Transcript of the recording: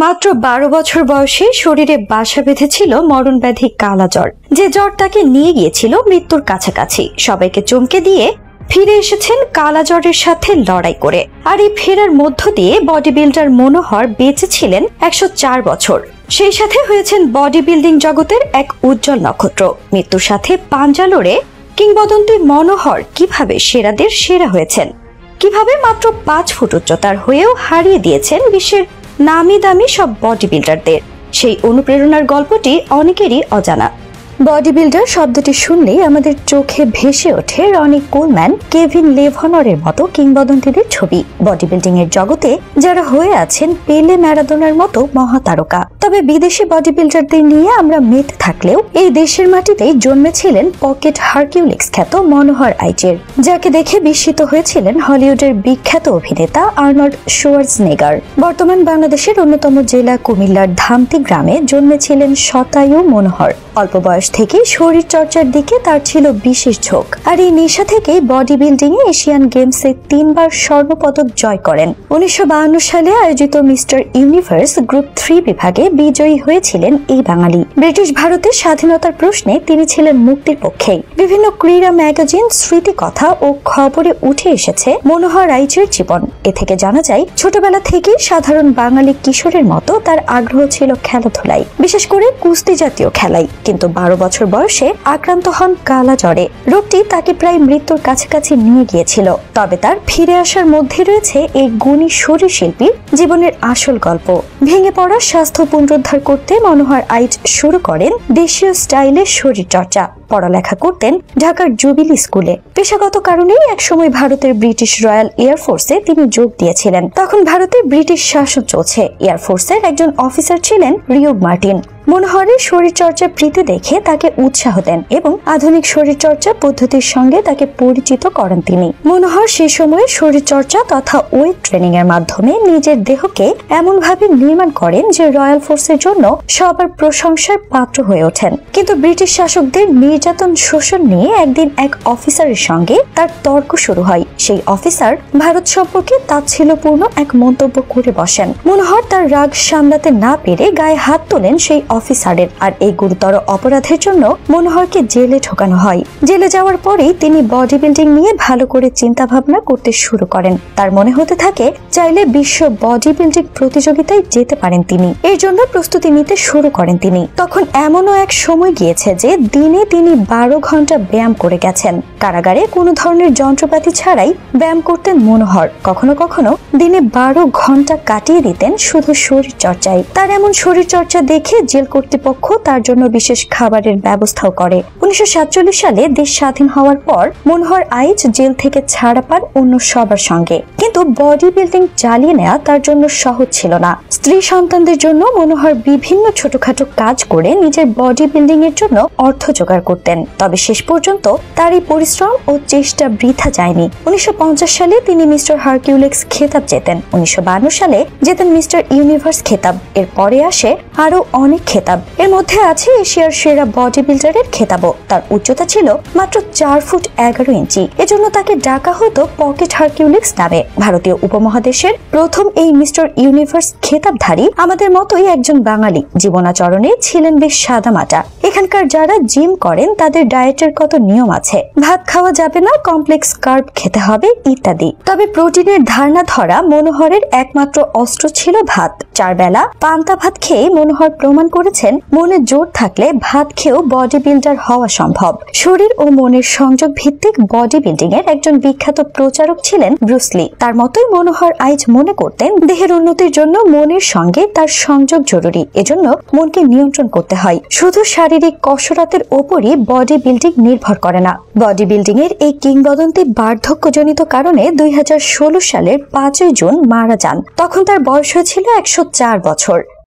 মাত্র ১২ বছর বয়সে শরীরে বাসা বেঁধেছিল মরণ ব্যাধি কালাজ্বর, যে জ্বর তাকে নিয়ে গিয়েছিল মৃত্যুর কাছাকাছি। সবাইকে চমকে দিয়ে ফিরে এসেছেন কালাজ্বরের সাথে লড়াই করে। আর এই ফেরার মধ্য দিয়ে বডি বিল্ডার মনোহর বেঁচে ছিলেন ১০৪ বছর। সেই সাথে হয়েছেন বডি বিল্ডিং জগতের এক উজ্জ্বল নক্ষত্র। মৃত্যুর সাথে পাঞ্জা লড়ে কিংবদন্তি মনোহর কিভাবে সেরাদের সেরা হয়েছেন, কিভাবে মাত্র ৫ ফুট উচ্চতার হয়েও হারিয়ে দিয়েছেন বিশ্বের নামি দামি সব বডি বিল্ডারদের, সেই অনুপ্রেরণার গল্পটি অনেকেরই অজানা। বডি বিল্ডার শব্দটি শুনলেই আমাদের চোখে ভেসে ওঠে রনি কোলম্যান, কেভিন লেভনরের মতো কিংবদন্তিদের ছবি। বডি বিল্ডিং এর জগতে যারা হয়ে আছেন পেলে, ম্যারাডোনার মতো মহাতারকা। তবে বিদেশি বডি বিল্ডারদের নিয়ে আমরা মেতে থাকলেও এই দেশের মাটিতেই জন্মেছিলেন পকেট হারকিউলিক্স খ্যাত মনোহর আইচের, যাকে দেখে বিস্মিত হয়েছিলেন হলিউডের বিখ্যাত অভিনেতা আর্নল্ড শোয়ার্জনেগার। বর্তমান বাংলাদেশের অন্যতম জেলা কুমিল্লার ধামতি গ্রামে জন্মেছিলেন শতায়ু মনোহর। অল্প বয়স থেকে শরীর চর্চার দিকে তার ছিল বিশেষ ঝোঁক, আর এই নেশা থেকেই বডি বিল্ডিং এ এশিয়ান গেমসে ৩ বার স্বর্ণপদক জয় করেন। ১৯৫২ সালে আয়োজিত মিস্টার ইউনিভার্স গ্রুপ 3 বিভাগে বিজয়ী হয়েছিলেন এই বাঙালি। ব্রিটিশ ভারতের স্বাধীনতার প্রশ্নে তিনি ছিলেন মুক্তির পক্ষেই। বিভিন্ন ক্রীড়া ম্যাগাজিন, স্মৃতিকথা ও খবরে উঠে এসেছে মনোহর আইচের জীবন। এ থেকে জানা যায় ছোটবেলা থেকেই সাধারণ বাঙালি কিশোরের মতো তার আগ্রহ ছিল খেলাধুলায়, বিশেষ করে কুস্তি জাতীয় খেলায়। কিন্তু ১২ বছর বয়সে আক্রান্ত হন কালাজ্বরে। রোগটি তাকে প্রায় মৃত্যুর কাছাকাছি নিয়ে গিয়েছিল। তবে তার ফিরে আসার মধ্যে রয়েছে এই গুণী শরীর শিল্পীর জীবনের আসল গল্প। ভেঙে পড়া স্বাস্থ্য পুনরুদ্ধার করতে মনোহর আইচ শুরু করেন দেশীয় স্টাইলে শরীর চর্চা। পড়ালেখা করতেন ঢাকার জুবিলি স্কুলে। পেশাগত কারণেই একসময় ভারতের ব্রিটিশ রয়্যাল এয়ারফোর্সে তিনি যোগ দিয়েছিলেন। তখন ভারতে ব্রিটিশ শাসন চলছে। এয়ারফোর্সের একজন অফিসার ছিলেন রিও মার্টিন। মনোহরের শরীরচর্চা প্রীতি দেখে তাকে উৎসাহ দেন এবং আধুনিক শরীরচর্চা পদ্ধতির সঙ্গে তাকে পরিচিত করেন তিনি। মনোহর সে সময়ে শরীরচর্চা তথা ওয়েট ট্রেনিং এর মাধ্যমে নিজের দেহকে এমনভাবে নির্মাণ করেন যে রয়্যাল ফোর্সের জন্য সবার প্রশংসার পাত্র হয়ে ওঠেন। কিন্তু ব্রিটিশ শাসকদের নির্যাতন শোষণ নিয়ে একদিন এক অফিসারের সঙ্গে তার তর্ক শুরু হয়। সেই অফিসার ভারত সম্পর্কে তাচ্ছিল্যপূর্ণ এক মন্তব্য করে বসেন। মনোহর তার রাগ সামলাতে না পেরে গায়ে হাত তোলেন সেই অফিসারের, আর এই গুরুতর অপরাধের জন্য মনোহরকে জেলে ঢোকানো হয়। জেলে যাওয়ার পরেই তিনি বডি বিল্ডিং নিয়ে ভালো করে চিন্তা ভাবনা করতে শুরু করেন। তার মনে হতে থাকে চাইলে বিশ্ব বডি বিল্ডিং প্রতিযোগিতায় যেতে পারেন তিনি। এর জন্য প্রস্তুতি নিতে শুরু করেন তিনি। তখন এমনও এক সময় গিয়েছে যে দিনে তিনি ১২ ঘন্টা ব্যায়াম করে গেছেন। কারাগারে কোনো ধরনের যন্ত্রপাতি ছাড়াই ব্যায়াম করতেন মনোহর। কখনো কখনো দিনে ১২ ঘন্টা কাটিয়ে দিতেন শুধু শরীর চর্চায়। তার এমন শরীর চর্চা দেখে জেল কর্তৃপক্ষ তার জন্য বিশেষ খাবারের ব্যবস্থাও করে। ১৯৪৭ সালে দেশ স্বাধীন হওয়ার পর মনোহর আইচ জেল থেকে ছাড়া পান অন্য সবার সঙ্গে। কিন্তু বডি বিল্ডিং চালিয়ে নেওয়া তার জন্য সহজ ছিল না। স্ত্রী সন্তানদের জন্য মনোহর বিভিন্ন ছোটখাটো কাজ করে নিজের বডি বিল্ডিং এর জন্য অর্থ জোগাড় করতেন। তবে শেষ পর্যন্ত তার এই পরিশ্রম ও চেষ্টা বৃথা যায়নি। ১৯৫০ সালে তিনি মিস্টার হারকিউলিক্স খেতাব জেতেন। ১৯৫২ সালে জেতেন মিস্টার ইউনিভার্স খেতাব। এর পরে আসে আরো অনেক খেতাব। এর মধ্যে আছে এশিয়ার সেরা বডি বিল্ডারের খেতাবও। তার উচ্চতা ছিল মাত্র ৪ ফুট ১১ ইঞ্চি। এজন্য তাকে ডাকা হতো পকেট হারকিউলিক্স নামে। ভারতীয় উপমহাদেশের প্রথম এই মিস্টার ইউনিভার্স খেতাবধারী আমাদের মতোই একজন বাঙালি। জীবনাচরণে ছিলেন বেশ সাদামাটা। এখানকার যারা জিম করেন তাদের ডায়েটের কত নিয়ম আছে। ভাত খাওয়া যাবে না, কমপ্লেক্স কার্ব খেতে হবে ইত্যাদি। তবে প্রোটিনের ধারণা ধরা মনোহরের একমাত্র অস্ত্র ছিল ভাত। ৪ বেলা পান্তা ভাত খেয়ে মনোহর প্রমাণ করেছেন মনে জোর থাকলে ভাত খেয়েও বডি বিল্ডার হওয়া সম্ভব। শরীর ও মনের সংযোগ ভিত্তিক বডি বিল্ডিং এর একজন বিখ্যাত প্রচারক ছিলেন ব্রুস লি। তার মতোই মনোহর আইচ মনে করতেন দেহের উন্নতির জন্য মনের সঙ্গে তার সংযোগ জরুরি। এজন্য মনকে নিয়ন্ত্রণ করতে হয়। শুধু শারীরিক কসরতের ওপরই বডি বিল্ডিং নির্ভর করে না। বডি বিল্ডিং এর এই কিংবদন্তি বার্ধক্যজনিত কারণে ২০১৬ সালের ৫ই জুন মারা যান। তখন তার বয়স হয়েছিল ১০৪ বছর।